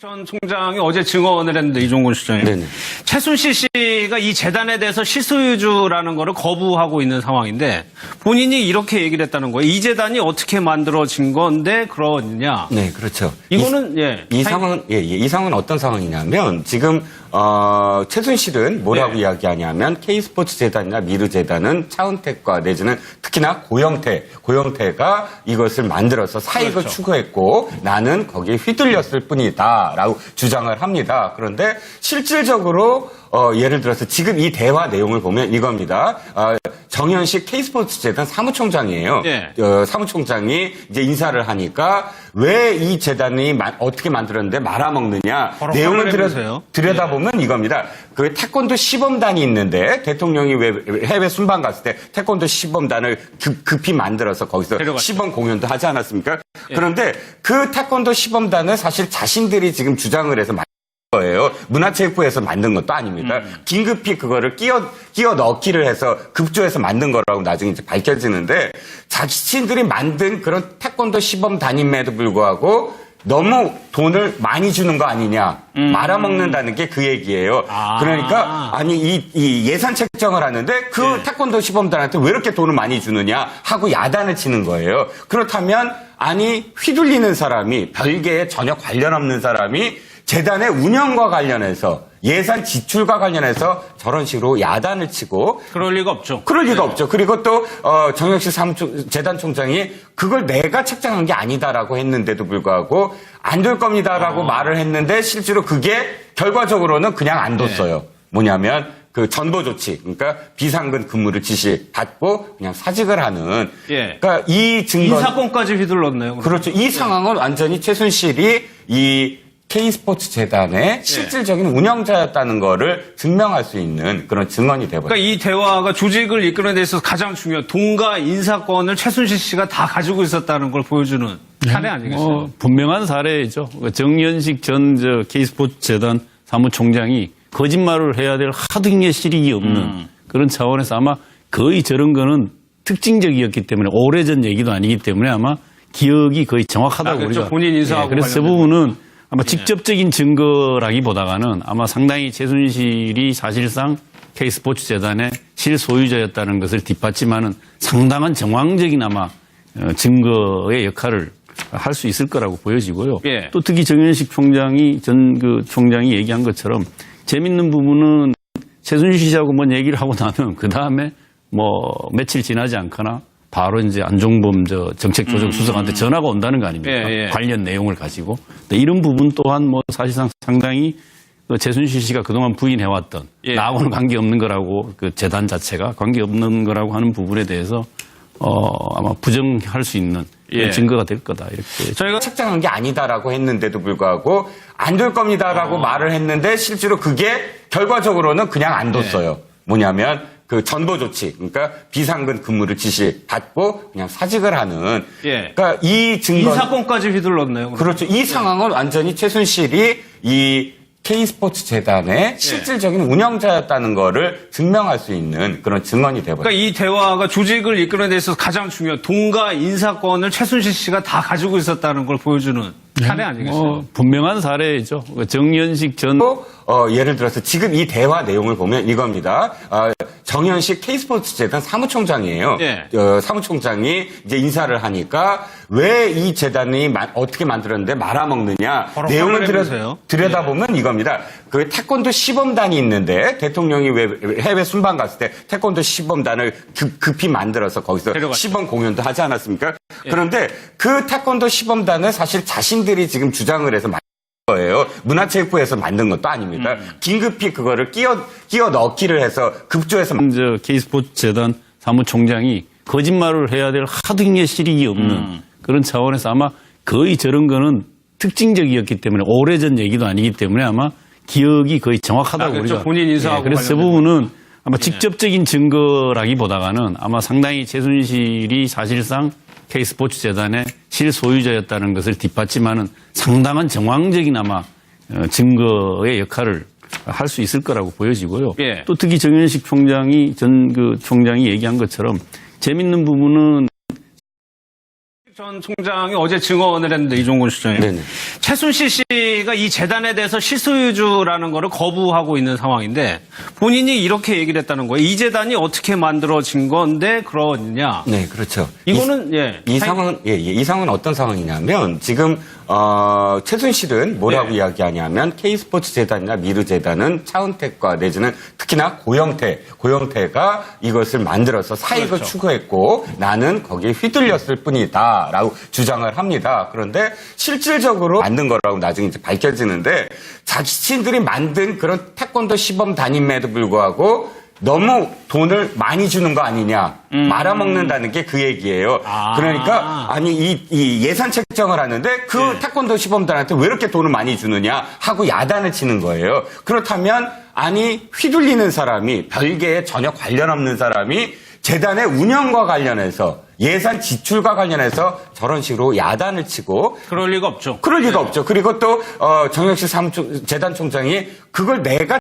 전 총장이 어제 증언을 했는데, 이종건 시장이. 네네. 최순실 씨가 이 재단에 대해서 실소유주라는 거를 거부하고 있는 상황인데 본인이 이렇게 얘기를 했다는 거예요. 이 재단이 어떻게 만들어진 건데 그러느냐. 네, 그렇죠. 이거는 이 상황은 어떤 상황이냐면 지금 최순실은 뭐라고 이야기하냐면 K스포츠 재단이나 미르 재단은 차은택과 내지는 특히나 고영태가 이것을 만들어서 사익을 그렇죠. 추구했고 나는 거기에 휘둘렸을 뿐이다라고 주장을 합니다. 그런데 실질적으로 예를 들어서 지금 이 대화 내용을 보면 이겁니다. 정현식 K스포츠 재단 사무총장이에요. 네. 사무총장이 이제 인사를 하니까 왜 이 재단이 어떻게 만들었는데 말아먹느냐 내용을 들여다보면 이겁니다. 그 태권도 시범단이 있는데 대통령이 왜 해외 순방 갔을 때 태권도 시범단을 급히 만들어서 거기서 시범 공연도 하지 않았습니까? 네. 그런데 그 태권도 시범단을 사실 자신들이 지금 주장을 해서 거예요. 문화체육부에서 만든 것도 아닙니다. 긴급히 그거를 끼워 넣기를 해서 급조해서 만든 거라고 나중에 이제 밝혀지는데 자신들이 만든 그런 태권도 시범단임에도 불구하고 너무 돈을 많이 주는 거 아니냐. 말아먹는다는 게 그 얘기예요. 그러니까 아니 이 예산 책정을 하는데 그 태권도 시범단한테 왜 이렇게 돈을 많이 주느냐 하고 야단을 치는 거예요. 그렇다면 아니 휘둘리는 사람이 별개의 전혀 관련 없는 사람이 재단의 운영과 관련해서 예산 지출과 관련해서 저런 식으로 야단을 치고 그럴 리가 없죠. 그럴 리가 없죠. 그리고 또 정영식 재단 총장이 그걸 내가 책정한 게 아니다라고 했는데도 불구하고 안 될 겁니다라고 말을 했는데 실제로 그게 결과적으로는 그냥 안 뒀어요. 뭐냐면 그 전보 조치, 그러니까 비상근 근무를 지시받고 그냥 사직을 하는. 그러니까 이 증거 인사권까지 휘둘렀네요. 그렇죠. 이 상황은 완전히 최순실이 이 K스포츠 재단의 실질적인 운영자였다는 거를 증명할 수 있는 그런 증언이 되버렸어요. 그러니까 이 대화가 조직을 이끄는 데 있어서 가장 중요한 돈과 인사권을 최순실 씨가 다 가지고 있었다는 걸 보여주는 사례 아니겠어요? 분명한 사례죠. 정연식 전 K스포츠 재단 사무총장이 거짓말을 해야 될 하도 실익이 없는 그런 차원에서 아마 거의 저런 거는 특징적이었기 때문에 오래전 얘기도 아니기 때문에 아마 기억이 거의 정확하다고 그렇죠. 우리가. 본인 인사하고 그래서 그 부분은 아마 직접적인 증거라기보다는 아마 상당히 최순실이 사실상 K스포츠 재단의 실소유자였다는 것을 뒷받침하는 상당한 정황적인 아마 증거의 역할을 할 수 있을 거라고 보여지고요. 또 특히 정현식 총장이 총장이 얘기한 것처럼 재밌는 부분은 최순실 씨하고 뭔 얘기를 하고 나면 그 다음에 뭐 며칠 지나지 않거나 바로 이제 안종범 정책조정수석한테 전화가 온다는 거 아닙니까? 관련 내용을 가지고. 이런 부분 또한 뭐 사실상 상당히 최순실 씨가 그동안 부인해왔던 나하고는 관계없는 거라고 그 재단 자체가 관계없는 거라고 하는 부분에 대해서 아마 부정할 수 있는 증거가 될 거다. 이렇게. 저희가 책정한 게 아니다라고 했는데도 불구하고 안 될 겁니다라고 말을 했는데 실제로 그게 결과적으로는 그냥 안 뒀어요. 뭐냐면 그 전보 조치, 그러니까 비상근 근무를 지시받고 그냥 사직을 하는. 그러니까 이 증거 인사권까지 휘둘렀네요. 그렇죠. 이 상황은 완전히 최순실이 이 K스포츠 재단의 실질적인 운영자였다는 거를 증명할 수 있는 그런 증언이 되버렸어요. 그러니까 이 대화가 조직을 이끄는 데 있어서 가장 중요한 돈과 인사권을 최순실 씨가 다 가지고 있었다는 걸 보여주는 사례 아니겠어요? 분명한 사례죠. 정연식 전 예를 들어서 지금 이 대화 내용을 보면 이겁니다. 정현식 K스포츠 재단 사무총장이에요. 사무총장이 이제 인사를 하니까 왜 이 재단이 어떻게 만들었는데 말아먹느냐 내용을 들여다보면 이겁니다. 그 태권도 시범단이 있는데 대통령이 왜 해외 순방 갔을 때 태권도 시범단을 급히 만들어서 거기서 시범 공연도 하지 않았습니까? 그런데 그 태권도 시범단을 사실 자신들이 지금 주장을 해서 거예요. 문화체육부에서 만든 것도 아닙니다. 긴급히 그거를 끼워 넣기를 해서 급조해서 K스포츠 재단 사무총장이 거짓말을 해야 될 하도 실익이 없는 그런 차원에서 아마 거의 저런 거는 특징적이었기 때문에 오래전 얘기도 아니기 때문에 아마 기억이 거의 정확하다고 그렇죠. 우리가. 본인 인사하고 그래서 그 부분은 아마 직접적인 증거라기보다는 아마 상당히 최순실이 사실상 K스포츠 재단의 실소유자였다는 것을 뒷받침하는 상당한 정황적인 아마 증거의 역할을 할 수 있을 거라고 보여지고요. 또 특히 정현식 총장이 총장이 얘기한 것처럼 재밌는 부분은 전 총장이 어제 증언을 했는데, 이종곤 시장이. 네네. 최순실 씨가 이 재단에 대해서 실소유주라는 거를 거부하고 있는 상황인데 본인이 이렇게 얘기를 했다는 거예요. 이 재단이 어떻게 만들어진 건데 그러냐. 네, 그렇죠. 이거는 이 상황은 이 상황은 어떤 상황이냐면 지금 최순실은 뭐라고 네. 이야기하냐면 K스포츠 재단이나 미르 재단은 차은택과 내지는 특히나 고영태가 이것을 만들어서 사익을 그렇죠. 추구했고 나는 거기에 휘둘렸을 뿐이다라고 주장을 합니다. 그런데 실질적으로 만든 거라고 나중에 이제 밝혀지는데 자신들이 만든 그런 태권도 시범 단임에도 불구하고 너무 돈을 많이 주는 거 아니냐. 말아먹는다는 게 그 얘기예요. 그러니까 아니 이 예산 책정을 하는데 그 태권도 시범단한테 왜 이렇게 돈을 많이 주느냐 하고 야단을 치는 거예요. 그렇다면 아니 휘둘리는 사람이 별개의 전혀 관련 없는 사람이 재단의 운영과 관련해서 예산 지출과 관련해서 저런 식으로 야단을 치고 그럴 리가 없죠. 그럴 리가 없죠. 그리고 또 정영식 재단 총장이 그걸 내가